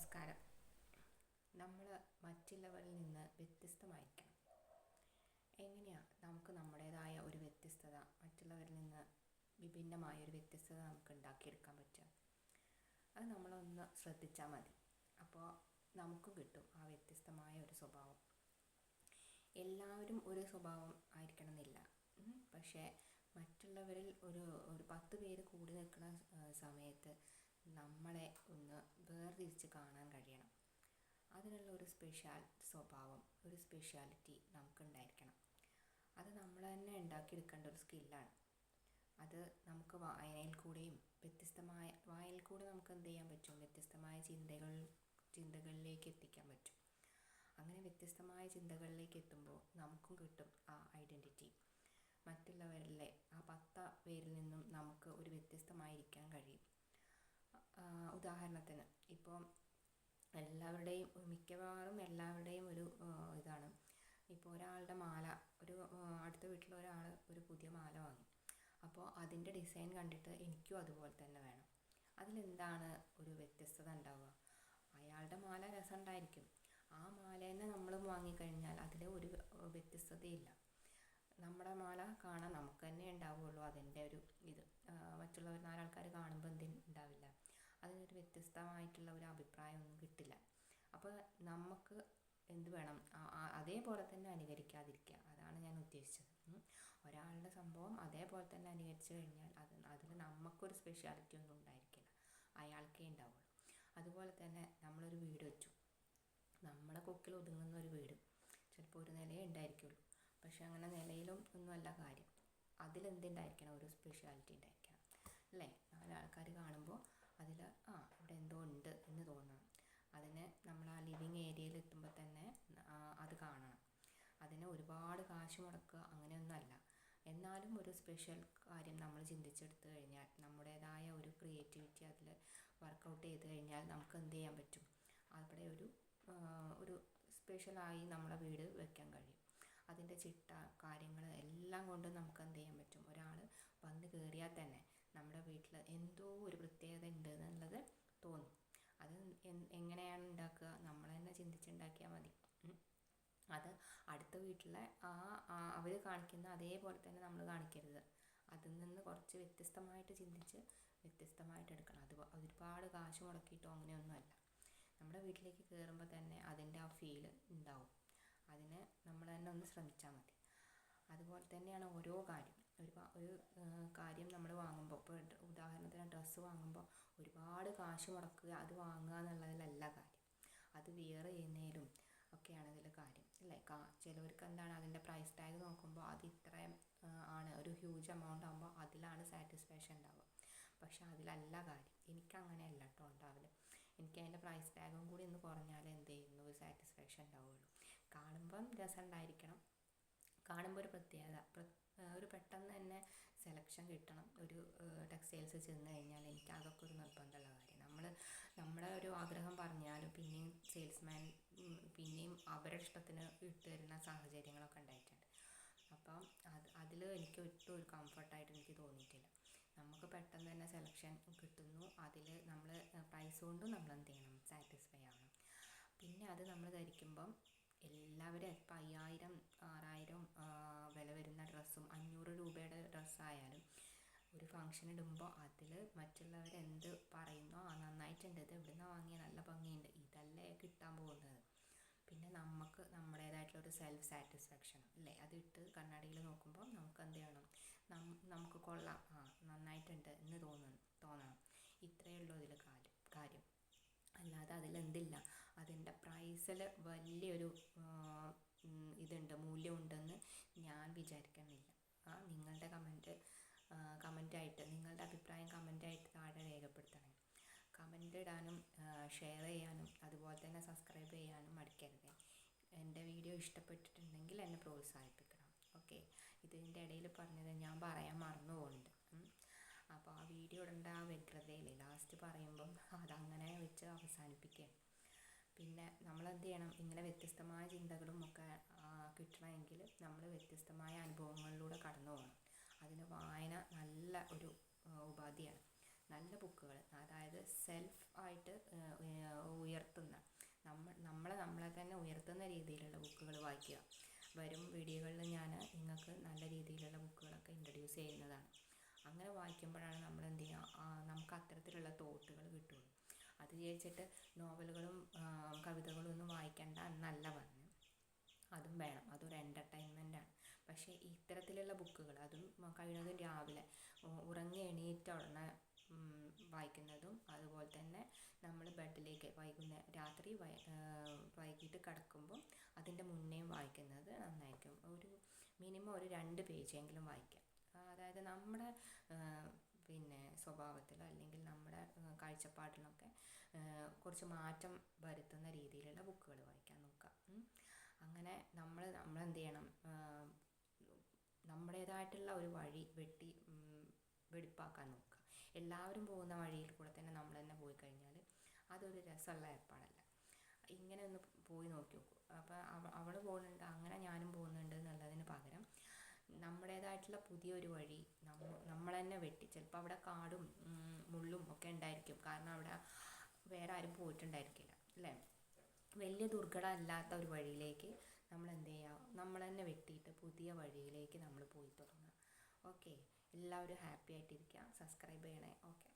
നമസ്കാരം. നമ്മൾ മറ്റുള്ളവരിൽ നിന്ന് വ്യത്യസ്തമായിരിക്കണം. എങ്ങനെയാണ് നമുക്ക് നമ്മുടേതായ ഒരു വ്യത്യസ്തത, മറ്റുള്ളവരിൽ നിന്ന് വിഭിന്നമായ ഒരു വ്യത്യസ്തത നമുക്ക് ഉണ്ടാക്കിയെടുക്കാൻ പറ്റുക? അത് നമ്മളൊന്ന് ശ്രദ്ധിച്ചാൽ മതി. അപ്പോൾ നമുക്കും കിട്ടും ആ വ്യത്യസ്തമായ ഒരു സ്വഭാവം. എല്ലാവരും ഒരു സ്വഭാവം ആയിരിക്കണം എന്നില്ല. പക്ഷേ മറ്റുള്ളവരിൽ ഒരു 10 പേര് കൂടി നിൽക്കുന്ന സമയത്ത് നമ്മളെ ഒന്ന് വേർതിരിച്ച് കാണാൻ കഴിയണം. അതിനുള്ള ഒരു സ്പെഷ്യൽ സ്വഭാവം, ഒരു സ്പെഷ്യാലിറ്റി നമുക്കുണ്ടായിരിക്കണം. അത് നമ്മൾ തന്നെ ഉണ്ടാക്കിയെടുക്കേണ്ട ഒരു സ്കില്ലാണ്. അത് നമുക്ക് വായനയിൽ കൂടെയും വായനയിൽ കൂടെ നമുക്ക് എന്ത് ചെയ്യാൻ പറ്റും? വ്യത്യസ്തമായ ചിന്തകളിലേക്ക് എത്തിക്കാൻ പറ്റും. അങ്ങനെ വ്യത്യസ്തമായ ചിന്തകളിലേക്ക് എത്തുമ്പോൾ നമുക്കും കിട്ടും ആ ഐഡൻറ്റിറ്റി. മറ്റുള്ളവരിലെ ആ 10 പേരിൽ നിന്നും നമുക്ക് ഒരു വ്യത്യസ്തമായിരിക്കാൻ കഴിയും. ഉദാഹരണത്തിന് ഇപ്പോൾ മിക്കവാറും എല്ലാവരുടെയും ഒരു ഇതാണ്. ഇപ്പോൾ ഒരാളുടെ മാല, അടുത്ത വീട്ടിലെ ഒരാൾ ഒരു പുതിയ മാല വാങ്ങി. അപ്പോൾ അതിൻ്റെ ഡിസൈൻ കണ്ടിട്ട് എനിക്കും അതുപോലെ തന്നെ വേണം. അതിലെന്താണ് ഒരു വ്യത്യസ്തത ഉണ്ടാവുക? അയാളുടെ മാല രസമുണ്ടായിരിക്കും. ആ മാല തന്നെ നമ്മളും വാങ്ങിക്കഴിഞ്ഞാൽ അതിൽ ഒരു വ്യത്യസ്തതയില്ല. നമ്മുടെ മാല കാണാൻ നമുക്ക് തന്നെ ഉണ്ടാവുകയുള്ളൂ അതിൻ്റെ ഒരു മറ്റുള്ളവർ 4 ആൾക്കാർ കാണുമ്പോൾ ഉണ്ടാവില്ല. അതിനൊരു വ്യത്യസ്തമായിട്ടുള്ള ഒരു അഭിപ്രായമൊന്നും കിട്ടില്ല. അപ്പോൾ നമുക്ക് എന്ത് വേണം? അതേപോലെ തന്നെ അനുകരിക്കാതിരിക്കുക. അതാണ് ഞാൻ ഉദ്ദേശിച്ചത്. ഒരാളുടെ സംഭവം അതേപോലെ തന്നെ അനുകരിച്ചു കഴിഞ്ഞാൽ അതിൽ നമുക്കൊരു സ്പെഷ്യാലിറ്റി ഒന്നും ഉണ്ടായിരിക്കില്ല, അയാൾക്കേ ഉണ്ടാവുള്ളൂ. അതുപോലെ തന്നെ നമ്മളൊരു വീട് വെച്ചു. നമ്മളെ കൊക്കിൽ ഒതുങ്ങുന്ന ഒരു വീട് ചിലപ്പോൾ ഒരു നിലയേ ഉണ്ടായിരിക്കുള്ളൂ. പക്ഷെ അങ്ങനെ നിലയിലും ഒന്നുമല്ല കാര്യം. അതിലെന്തുണ്ടായിരിക്കണം? ഒരു സ്പെഷ്യാലിറ്റി ഉണ്ടായിരിക്കണം, അല്ലേ? 4 ആൾക്കാർ കാണുമ്പോൾ അതിൽ ഇവിടെ എന്തോ ഉണ്ട് എന്ന് തോന്നണം. അതിന് നമ്മൾ ആ ലിവിങ് ഏരിയയിൽ എത്തുമ്പോൾ തന്നെ അത് കാണണം. അതിന് ഒരുപാട് കാശ് മുടക്കുക അങ്ങനെയൊന്നുമല്ല. എന്നാലും ഒരു സ്പെഷ്യൽ കാര്യം നമ്മൾ ചിന്തിച്ചെടുത്തു കഴിഞ്ഞാൽ, നമ്മുടേതായ ഒരു ക്രിയേറ്റിവിറ്റി അതിൽ വർക്കൗട്ട് ചെയ്ത് കഴിഞ്ഞാൽ നമുക്ക് എന്ത് ചെയ്യാൻ പറ്റും? അവിടെ ഒരു സ്പെഷ്യലായി നമ്മളെ വീട് വെക്കാൻ കഴിയും. അതിൻ്റെ ചിട്ട, കാര്യങ്ങൾ എല്ലാം കൊണ്ട് നമുക്ക് എന്ത് ചെയ്യാൻ പറ്റും? ഒരാൾ വന്ന് കയറിയാൽ തന്നെ നമ്മുടെ വീട്ടിൽ എന്തോ ഒരു പ്രത്യേകത ഉണ്ട് എന്നുള്ളത് തോന്നും. അത് എങ്ങനെയാണ് ഉണ്ടാക്കുക? നമ്മൾ തന്നെ ചിന്തിച്ചുണ്ടാക്കിയാൽ മതി. അത് അടുത്ത വീട്ടിലെ അവർ കാണിക്കുന്ന അതേപോലെ തന്നെ നമ്മൾ കാണിക്കരുത്. അതിൽ നിന്ന് കുറച്ച് വ്യത്യസ്തമായിട്ട് ചിന്തിച്ച് വ്യത്യസ്തമായിട്ട് എടുക്കണം. അത് ഒരുപാട് കാശ് മുടക്കിയിട്ടോ അങ്ങനെയൊന്നുമല്ല. നമ്മുടെ വീട്ടിലേക്ക് കയറുമ്പോൾ തന്നെ അതിൻ്റെ ആ ഫീൽ ഉണ്ടാവും. അതിന് നമ്മൾ തന്നെ ഒന്ന് ശ്രമിച്ചാൽ മതി. അതുപോലെ തന്നെയാണ് ഓരോ കാര്യം. ഒരു കാര്യം നമ്മൾ വാങ്ങുമ്പോൾ, ഇപ്പോൾ ഉദാഹരണത്തിന് ഡ്രസ്സ് വാങ്ങുമ്പോൾ ഒരുപാട് കാശ് മുടക്കുക, അത് വാങ്ങുക എന്നുള്ളതിലല്ല കാര്യം. അത് വിയർ ചെയ്യുന്നതിലും ഒക്കെയാണ് ഇതിൽ കാര്യം, അല്ലേ? ചിലവർക്ക് എന്താണ്, അതിൻ്റെ പ്രൈസ് ടാഗ് നോക്കുമ്പോൾ അത് ഇത്രയും ആണ്, ഒരു ഹ്യൂജ് എമൗണ്ട് ആകുമ്പോൾ അതിലാണ് സാറ്റിസ്ഫാക്ഷൻ ഉണ്ടാവുക. പക്ഷെ അതിലല്ല കാര്യം. എനിക്കങ്ങനെയല്ല കേട്ടോ ഉണ്ടാവില്ല. എനിക്ക് അതിൻ്റെ പ്രൈസ് ടാഗും കൂടി ഒന്ന് കുറഞ്ഞാൽ എന്ത് ചെയ്യുന്നു, ഒരു സാറ്റിസ്ഫാക്ഷൻ ഉണ്ടാവുകയുള്ളൂ. കാണുമ്പം രസം ഉണ്ടായിരിക്കണം, കാണുമ്പോൾ ഒരു പ്രത്യേകത, ഒരു പെട്ടെന്ന് തന്നെ സെലക്ഷൻ കിട്ടണം. ഒരു ടെക്സ്റ്റൈൽസ് ചെന്ന് കഴിഞ്ഞാൽ എനിക്ക് അതൊക്കെ ഒരു നിർബന്ധമുള്ള കാര്യം. നമ്മുടെ ഒരു ആഗ്രഹം പറഞ്ഞാലും പിന്നെയും സെയിൽസ്മാൻ പിന്നെയും അവരുടെ ഇഷ്ടത്തിന് ഇട്ട് തരുന്ന സാഹചര്യങ്ങളൊക്കെ ഉണ്ടായിട്ടുണ്ട്. അപ്പം അതിൽ എനിക്ക് ഒട്ടും ഒരു കംഫർട്ടായിട്ട് എനിക്ക് തോന്നിയിട്ടില്ല. നമുക്ക് പെട്ടെന്ന് തന്നെ സെലക്ഷൻ കിട്ടുന്നു. അതിൽ നമ്മൾ പ്രൈസ് കൊണ്ടും നമ്മൾ എന്ത് ചെയ്യണം? സാറ്റിസ്ഫൈ ആവണം. പിന്നെ അത് നമ്മൾ ധരിക്കുമ്പം എല്ലാവരും ഇപ്പം 5000 6000 വില വരുന്ന ഡ്രസ്സും 500 രൂപയുടെ ഡ്രസ്സായാലും ഒരു ഫംഗ്ഷൻ ഇടുമ്പോൾ അതിൽ മറ്റുള്ളവർ എന്ത് പറയുന്നോ നന്നായിട്ടുണ്ട്, ഇത് എവിടെ നിന്നാണ് വാങ്ങിയ, നല്ല ഭംഗിയുണ്ട്, ഇതല്ലേ കിട്ടാൻ പോകുന്നത്. പിന്നെ നമുക്ക് നമ്മുടേതായിട്ടുള്ളൊരു സെൽഫ് സാറ്റിസ്ഫാക്ഷൻ, അല്ലേ? അതിട്ട് കണ്ണാടിയിൽ നോക്കുമ്പോൾ നമുക്ക് എന്ത് ചെയ്യണം? നമുക്ക് കൊള്ളാം, നന്നായിട്ടുണ്ട് എന്ന് തോന്നണം. ഇത്രയേ ഉള്ളൂ ഇതിൽ കാര്യം. അല്ലാതെ അതിലെന്തില്ല, അതിൻ്റെ പ്രൈസിൽ വലിയൊരു മൂല്യമുണ്ടെന്ന് ഞാൻ വിചാരിക്കുന്നില്ല. നിങ്ങളുടെ കമൻറ്റായിട്ട് നിങ്ങളുടെ അഭിപ്രായം കമൻറ്റായിട്ട് താഴെ രേഖപ്പെടുത്തണം. കമൻ്റ് ഇടാനും ഷെയർ ചെയ്യാനും അതുപോലെ തന്നെ സബ്സ്ക്രൈബ് ചെയ്യാനും മടിക്കരുത്. എൻ്റെ വീഡിയോ ഇഷ്ടപ്പെട്ടിട്ടുണ്ടെങ്കിൽ എന്നെ പ്രോത്സാഹിപ്പിക്കണം. ഓക്കെ, ഇതിൻ്റെ ഇടയിൽ പറഞ്ഞത് ഞാൻ പറയാൻ മറന്നു പോകുന്നുണ്ട്. അപ്പോൾ ആ വീഡിയോ ഇടേണ്ട ആ വ്യഗ്രതയിൽ ലാസ്റ്റ് പറയുമ്പം അതങ്ങനെ വെച്ച് അവസാനിപ്പിക്കുകയാണ്. പിന്നെ നമ്മളെന്ത് ചെയ്യണം? ഇങ്ങനെ വ്യത്യസ്തമായ ചിന്തകളും ഒക്കെ കിട്ടണമെങ്കിൽ നമ്മൾ വ്യത്യസ്തമായ അനുഭവങ്ങളിലൂടെ കടന്നു പോകണം. അതിന് വായന നല്ല ഒരു ഉപാധിയാണ്. നല്ല ബുക്കുകൾ, അതായത് സെൽഫ് ആയിട്ട് നമ്മളെ തന്നെ ഉയർത്തുന്ന രീതിയിലുള്ള ബുക്കുകൾ വായിക്കുക. വരും വീഡിയോകളിൽ ഞാൻ നിങ്ങൾക്ക് നല്ല രീതിയിലുള്ള ബുക്കുകളൊക്കെ ഇൻട്രൊഡ്യൂസ് ചെയ്യുന്നതാണ്. അങ്ങനെ വായിക്കുമ്പോഴാണ് നമ്മൾ എന്ത് ചെയ്യുക, നമുക്ക് അത്തരത്തിലുള്ള തോട്ടുകൾ കിട്ടുള്ളൂ. അത് വിചാരിച്ചിട്ട് നോവലുകളും കവിതകളും ഒന്നും വായിക്കണ്ട എന്നല്ല പറഞ്ഞു. അതും വേണം, അതൊരു എൻ്റർടൈൻമെൻറ്റാണ്. പക്ഷേ ഇത്തരത്തിലുള്ള ബുക്കുകൾ, അതും കഴിയുന്നതും രാവിലെ ഉറങ്ങി എണീറ്റ ഉടനെ വായിക്കുന്നതും, അതുപോലെ തന്നെ നമ്മൾ ബെഡിലേക്ക് രാത്രി വൈകിട്ട് കിടക്കുമ്പോൾ അതിൻ്റെ മുന്നേയും വായിക്കുന്നത് നന്നായിരിക്കും. മിനിമം ഒരു 2 പേജെങ്കിലും വായിക്കാം. അതായത് നമ്മുടെ സ്വഭാവത്തിലോ അല്ലെങ്കിൽ നമ്മുടെ കാഴ്ചപ്പാടിലൊക്കെ കുറച്ച് മാറ്റം വരുത്തുന്ന രീതിയിലുള്ള ബുക്കുകൾ വായിക്കാൻ നോക്കുക. അങ്ങനെ നമ്മളെന്ത് ചെയ്യണം, നമ്മുടേതായിട്ടുള്ള ഒരു വഴി വെടിപ്പാക്കാൻ നോക്കുക. എല്ലാവരും പോകുന്ന വഴിയിൽ കൂടെ തന്നെ നമ്മൾ തന്നെ പോയി കഴിഞ്ഞാൽ അതൊരു രസമുള്ള ഏർപ്പാടല്ല. ഇങ്ങനെ ഒന്ന് പോയി നോക്കി നോക്കൂ. അപ്പോൾ അവൾ പോകുന്നുണ്ട്, അങ്ങനെ ഞാനും പോകുന്നുണ്ട് എന്നുള്ളതിന് പകരം നമ്മുടേതായിട്ടുള്ള പുതിയൊരു വഴി നമ്മൾ തന്നെ ചിലപ്പോൾ അവിടെ കാടും മുള്ളും ഒക്കെ ഉണ്ടായിരിക്കും. കാരണം അവിടെ വേറെ ആരും പോയിട്ടുണ്ടായിരിക്കില്ല, അല്ലേ? വലിയ ദുർഘടമല്ലാത്ത ഒരു വഴിയിലേക്ക് നമ്മൾ എന്ത് ചെയ്യുക, നമ്മൾ തന്നെ വെട്ടിയിട്ട് പുതിയ വഴിയിലേക്ക് നമ്മൾ പോയി തുടങ്ങുക. ഓക്കെ, എല്ലാവരും ഹാപ്പി ആയിട്ടിരിക്കുക. സബ്സ്ക്രൈബ് ചെയ്യണേ. ഓക്കെ.